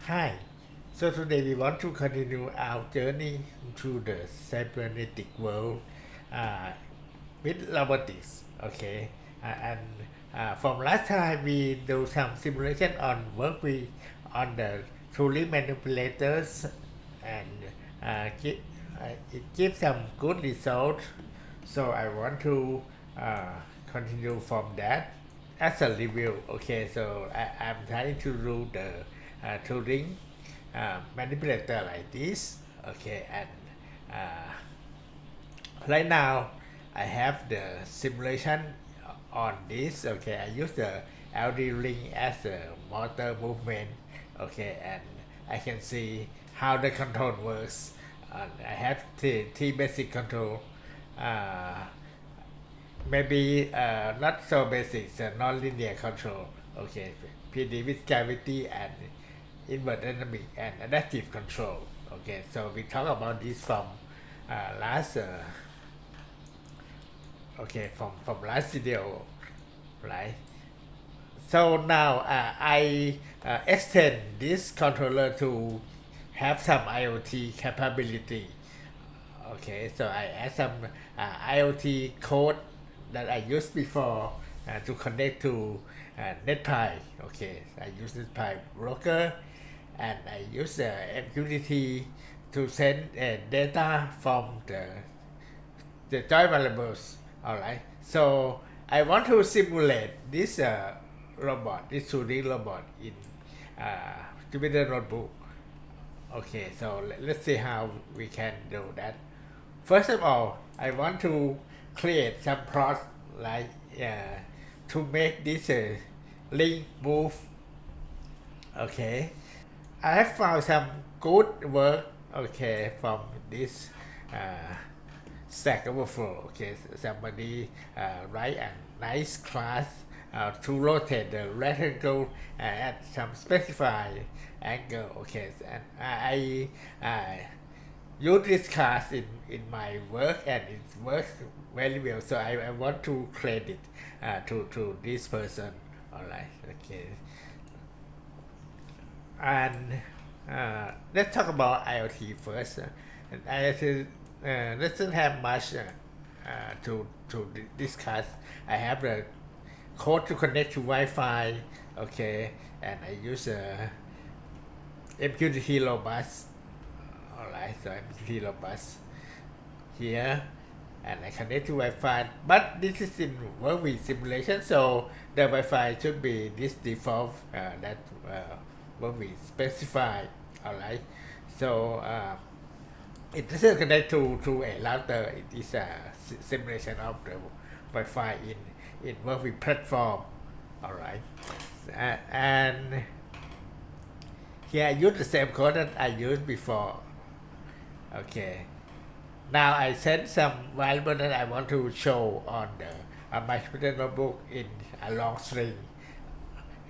Hi. So today we want to continue our journey through the cybernetic world uh, with robotics. Okay, and from last time we do some simulation on Wokwi on the truly manipulators, and it gives some good results. So I want to continue from that as a review. Okay, so I'm trying to do the Turing manipulator like this. Okay, and uh, right now I have the simulation on this. Okay, I use the LD ring as a motor movement. Okay, and I can see how the control works. I have three basic control. Uh, Maybe not so basic, so non-linear control. Okay, PD with gravity and invert dynamic and adaptive control. Okay, so we talk about this from last from last video, right? So now I extend this controller to have some IoT capability. Okay, so I add some IoT code that I used before to connect to NETPIE. Okay, I use NETPIE broker, and I use MQTT to send data from the joint variables. All right, so I want to simulate this robot, this 2D robot in Jupyter Notebook. Okay, so let's see how we can do that. First of all, I want to create some plot like to make this link move. Okay, I have found some good work. Okay, from this uh, Stack Overflow. Okay, somebody write a nice class to rotate the rectangle at some specified angle. Okay, and I use this class in my work, and it works very well. So I want to credit to this person. All right. Okay. And let's talk about IoT first. IoT doesn't have much to discuss. I have the code to connect to Wi-Fi. Okay, and I use MQTT robust. Alright, so MQTT robust here, and I connect to Wi-Fi. But this is in Wokwi simulation, so the Wi-Fi should be this default that Wokwi specify. Alright, so it doesn't connect to a router. It is a simulation of the Wi-Fi in Wokwi platform. Alright, and here I use the same code that I used before. Okay, now I send some variable that I want to show on my Jupyter notebook in a long string,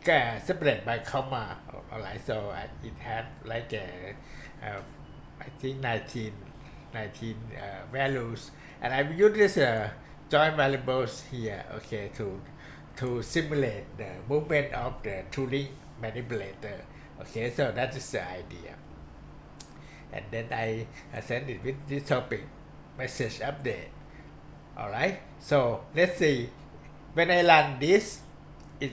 separated by comma. Alright, so it had like I think 19 values, and I use this join variables here. Okay, to simulate the movement of the Turing manipulator. Okay, so that is the idea. And then I send it with this topic message update. Alright, so let's see. When I run this, it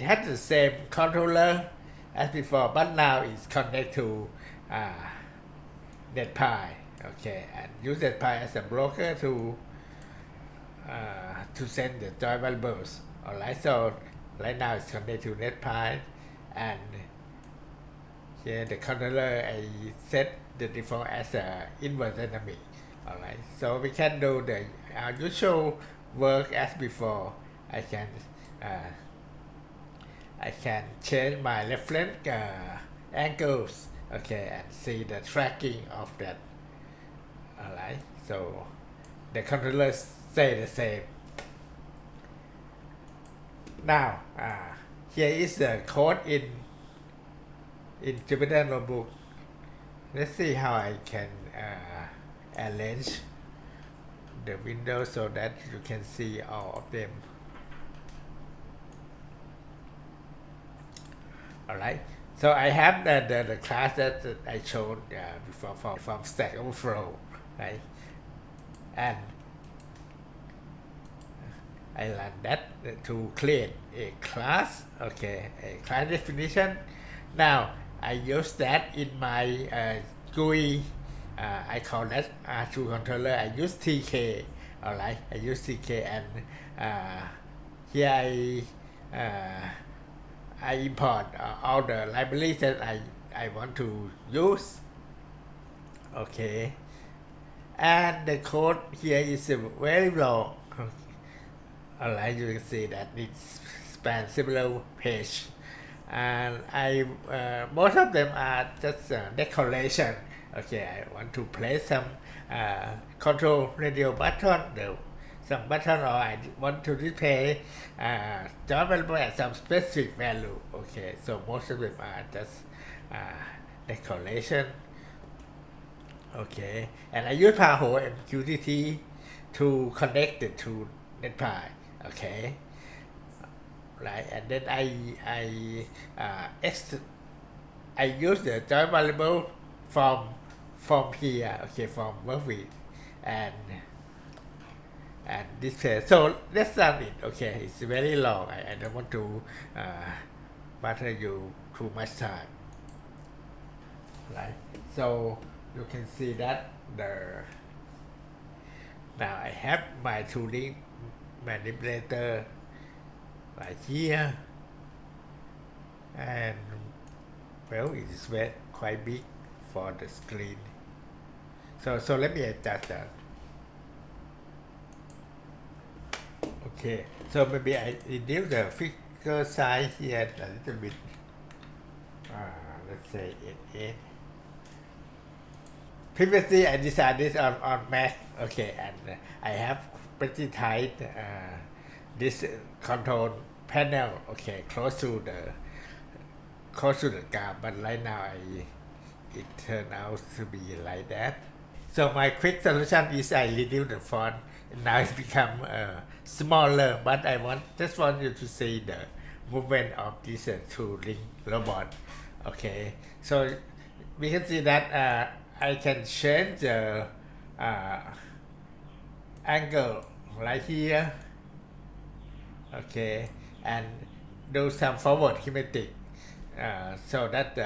has the same controller as before, but now it's connected to NetPie. Okay, and use NetPie as a broker to send the join variables. Alright, so right now it's connected to NetPie, and here the controller I set the default as a invert dynamic. Alright, so we can do the usual work as before. I can change my reference angles. Okay, and see the tracking of that. Alright, so the controller stay the same. Now here is the code in Jupyter Notebook. Let's see how I can arrange the windows so that you can see all of them. Alright, So I have the class that I showed before from Stack Overflow, right? And I run that to create a class, okay, a class definition. Now I use that in my GUI. I call that R2 controller. I use TK, all right. I use TK, and here I import all the libraries that I want to use, okay. And the code here is very long. Alright, you can see that it spans several pages, and most of them are just decoration. Okay, I want to place some control radio button, some button, or I want to display join variable at some specific value. Okay, so most of them are just decoration. Okay, and I use PAHO MQTT to connect it to NETPIE. Okay, right, and then I use the join variable from here, okay, from Wokwi, and display. So let's run it. Okay, it's very long. I don't want to bother you too much time. Right. So you can see that now I have my tooling manipulator right here, and well, it is quite big for the screen. So let me adjust that. Okay, so maybe I reduce the figure size here a little bit. Let's say 8. Previously, I designed this on Mac. Okay, and I have pretty tight this control panel. Okay, close to the card, but right now it turned out to be like that. So my quick solution is I reduce the font, and now it's become smaller, but I just want you to see the movement of this tooling robot. Okay, so we can see that I can change the angle right here, okay, and do some forward kinematic, so that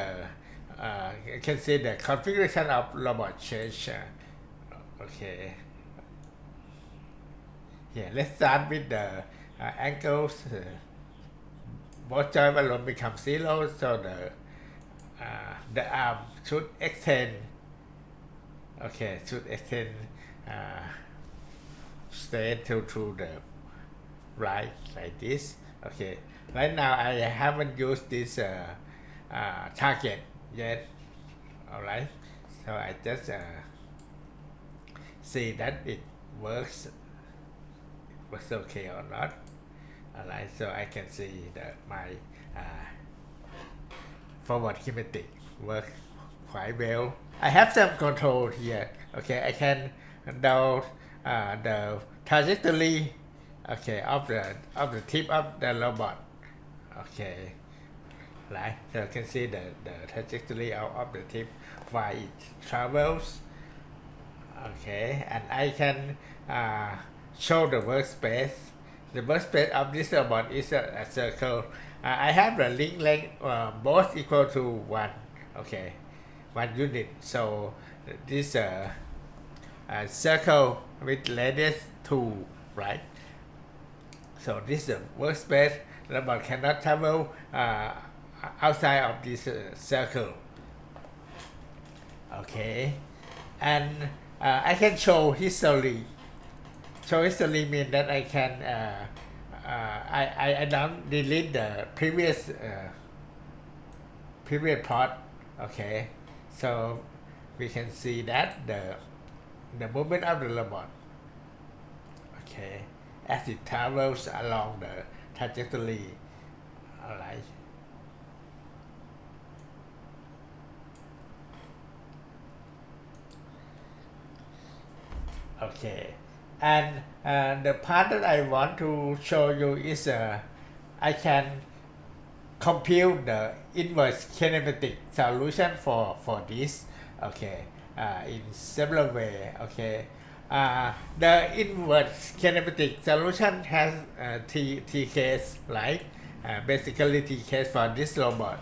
you can see the configuration of robot change. Okay, yeah, let's start with the angles. Both joint alone become 0, so the arm should extend. Okay, should extend straight to the right, like this. Okay, right now I haven't used this target yet. All right, so I just see that it works okay or not. All right, so I can see that my forward kinematic work quite well. I have some control here. Okay, I can know the trajectory, okay, of the tip of the robot. Okay, right. So you can see the trajectory of the tip while it travels. Okay, and I can show the workspace. The workspace of this robot is a circle. I have the link length both equal to 1. Okay, 1 unit. So this circle with radius 2, right? So this workspace. Robot cannot travel outside of this circle. Okay, and I can show history. Show history means that I can I don't delete the previous part. Okay, so we can see that the movement of the robot. Okay, as it travels along the trajectory. All right. Okay, and the part that I want to show you is I can compute the inverse kinematic solution for this. Okay, in several way. Okay, the inverse kinematic solution has t case, right? Basically t case for this robot.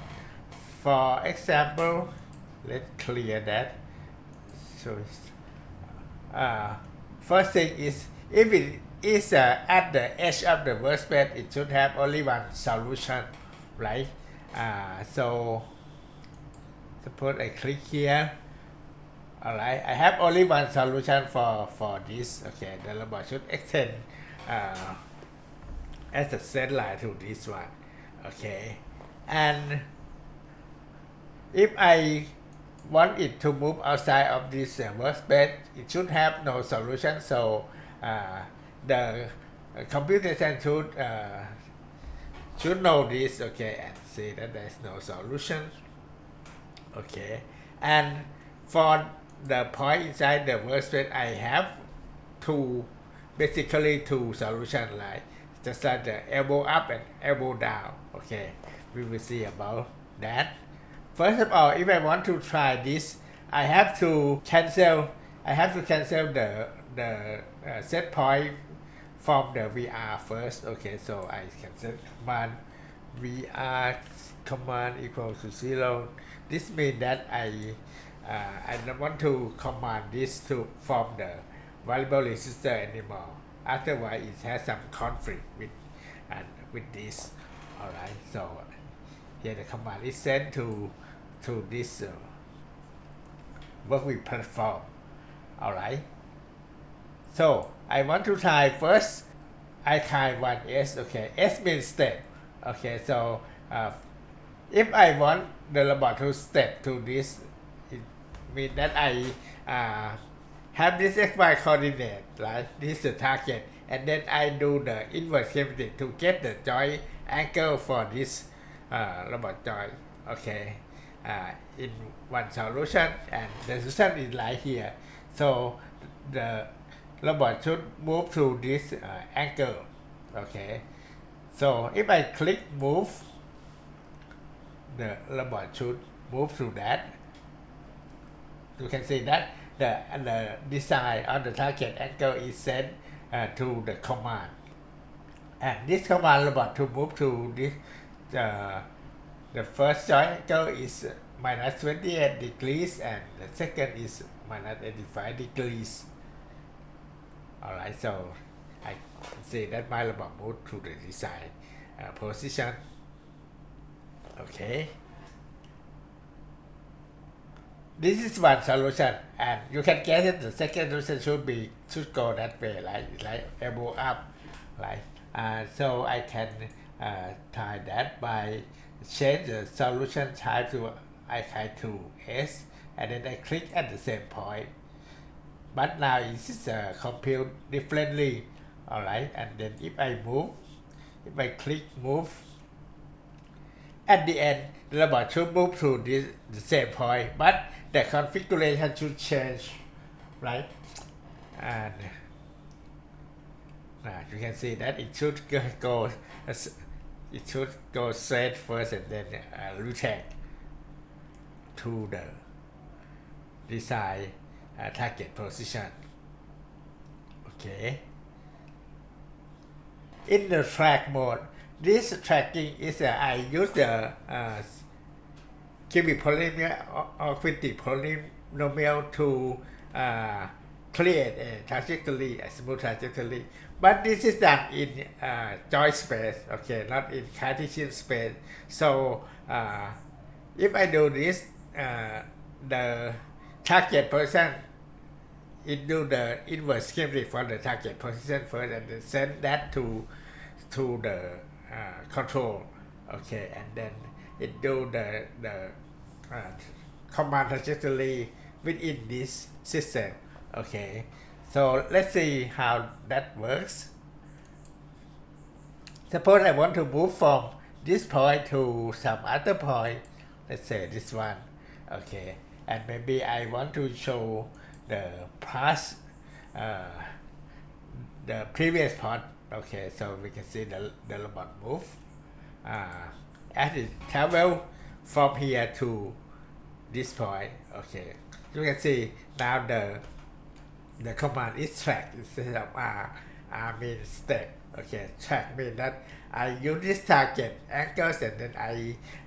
For example, let's clear that. So first thing is, if it is at the edge of the workspace, it should have only one solution, right? So suppose I click here. Alright, I have only one solution for this. Okay, the robot should extend as a set line to this one. Okay, and if I want it to move outside of this workspace, it should have no solution. So the computation should know this. Okay, and see that there's no solution. Okay, and for the point inside the workspace, I have basically two solutions, like just like the elbow up and elbow down. Okay, we will see about that. First of all, if I want to try this, I have to cancel the set point from the VR first. Okay, so I can set command VR command equal to 0. This means that I don't want to command this from the variable resistor anymore. Otherwise, it has some conflict with this. Alright, so here the command is sent to this Wokwi platform. Alright, so I want to try first. I try 1S. Okay, S means step. Okay, so if I want the robot to step to this, it means that I have this XY coordinate, right? This is the target, and then I do the inverse kinematic to get the joint angle for this robot joint. Okay, in one solution, and the solution is right here. So the robot should move to this angle. Okay, so if I click move, the robot should move to that. You can see that the design of the target angle is sent to the command, and this command robot to move to this the first joint angle is minus 28 degrees, and the second is minus 85 degrees. Alright, so I can see that my robot moved to the design position. Okay, this is one solution, and you can guess that the second solution should go that way, like elbow up, right? So I can try that by change the solution type to S, and then I click at the same point. But now it is compute differently. Alright, and then if I click move, at the end the robot should move to the same point, but the configuration should change, right? And you can see that it should go straight first, and then rotate to the design target position. Okay. In the track mode, this tracking is I use the cubic polynomial or quintic polynomial to create a trajectory, a smooth trajectory. But this is done in joint space, okay, not in Cartesian space. So if I do this, the target position, it do the inverse kinematic for the target position first, and then send that to the control. Okay, and then it do the command trajectory within this system. Okay, so let's see how that works. Suppose I want to move from this point to some other point, let's say this one. Okay, and maybe I want to show the past, the previous part. Okay, so we can see the robot move as it travel from here to this point. Okay, you can see now the command is track instead of R means step. Okay, track means that I use this target angles and then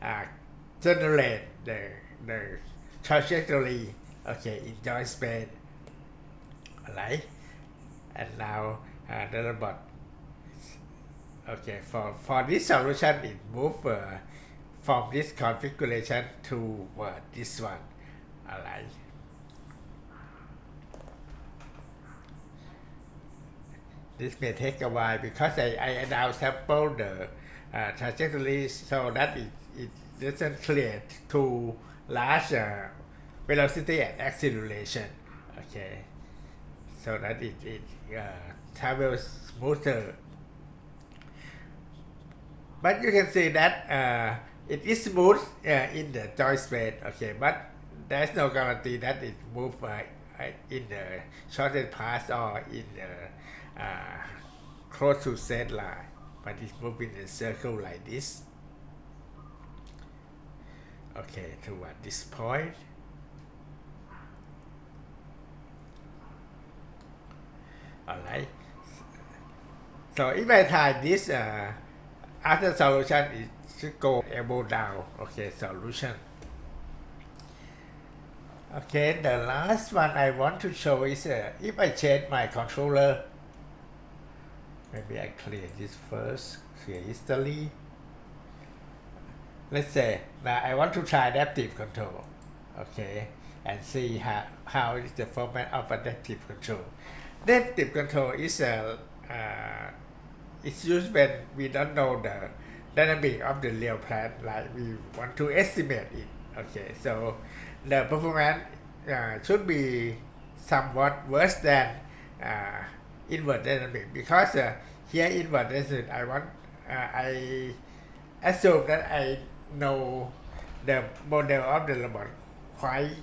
I generate the trajectory, okay, in joint space. Alright, and now the robot. Okay, for this solution, it move from this configuration to this one. Alright. This may take a while because I now sample the trajectory so that it doesn't create too large velocity and acceleration. Okay, so that it travels smoother. But you can see that it is smooth in the joint space. Okay, but there's no guarantee that it moves in the shortest path or in the close to set line, but it's moving in a circle like this. Okay, toward this point. Alright. So if I try this after solution, it should go elbow down. Okay, solution. Okay, the last one I want to show is if I change my controller. Maybe I clear this first, clear history. Let's say now I want to try adaptive control, okay, and see how is the format of adaptive control. Adaptive control is it's used when we don't know the dynamic of the real plant, like we want to estimate it. Okay, so the performance should be somewhat worse than inverse dynamic because here inverse dynamic I assume that I know the model of the robot quite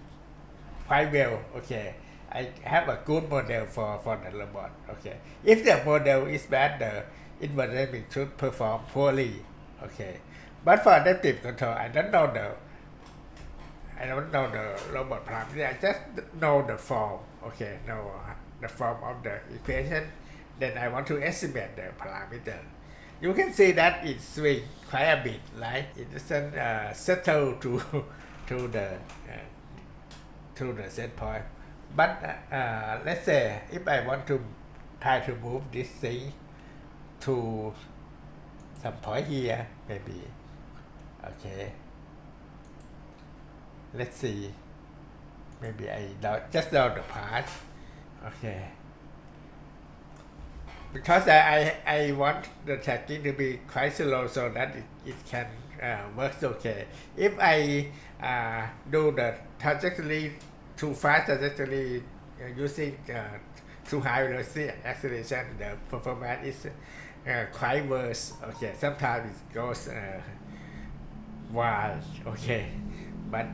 well. Okay, I have a good model for the robot. Okay, if the model is bad, the inverse dynamic should perform poorly. Okay, but for adaptive control, I don't know the robot parameter. I just know the form. Okay, know the form of the equation. Then I want to estimate the parameter. You can see that it swings quite a bit, right? It doesn't settle to the set point. But let's say if I want to try to move this thing to some point here, maybe. Okay. Let's see. Maybe I just down the path. Okay. Because I want the tracking to be quite slow so that it can work okay. If I do the trajectory too fast trajectory using too high velocity and acceleration, the performance is quite worse. Okay, sometimes it goes wild. Okay, but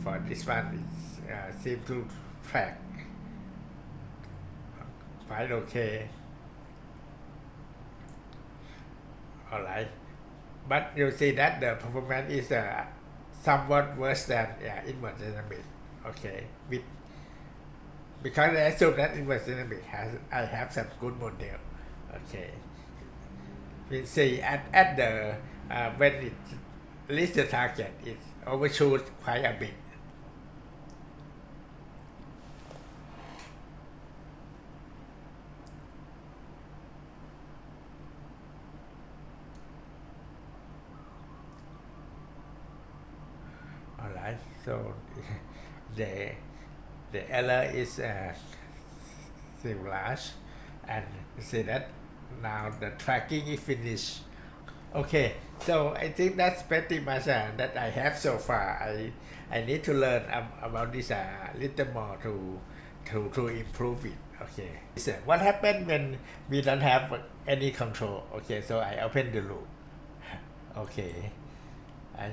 for this one it seems to track quite okay. Alright, but you see that the performance is somewhat worse than inverse dynamic. Okay, because I assume that inverse dynamic I have some good model. Okay, we see at the when it reaches the target, it overshoots quite a bit. Alright, so the error is still large, and you see that now the tracking is finished. Okay, so I think that's pretty much that I have so far. I need to learn about this a little more to improve it. Okay, so what happened when we don't have any control? Okay, so I open the loop. Okay, I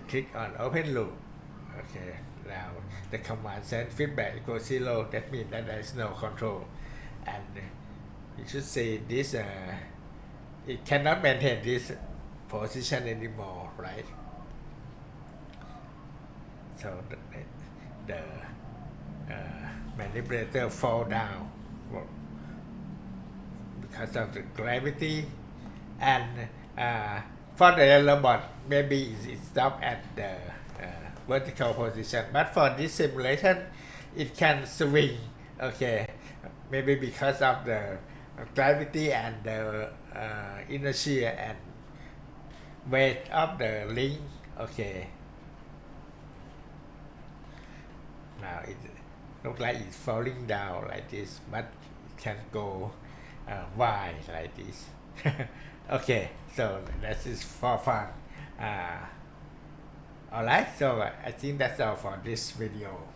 click on open loop. Okay, now the command send feedback equals 0. That means that there is no control, and you should see this it cannot maintain this position anymore, right? So the manipulator fall down because of the gravity, and for the robot maybe it stop at the vertical position, but for this simulation it can swing, okay, maybe because of the gravity and the inertia and weight of the link, okay. Now it looks like it's falling down like this, but it can go wide like this. Okay, so that is for fun. Alright, so I think that's all for this video.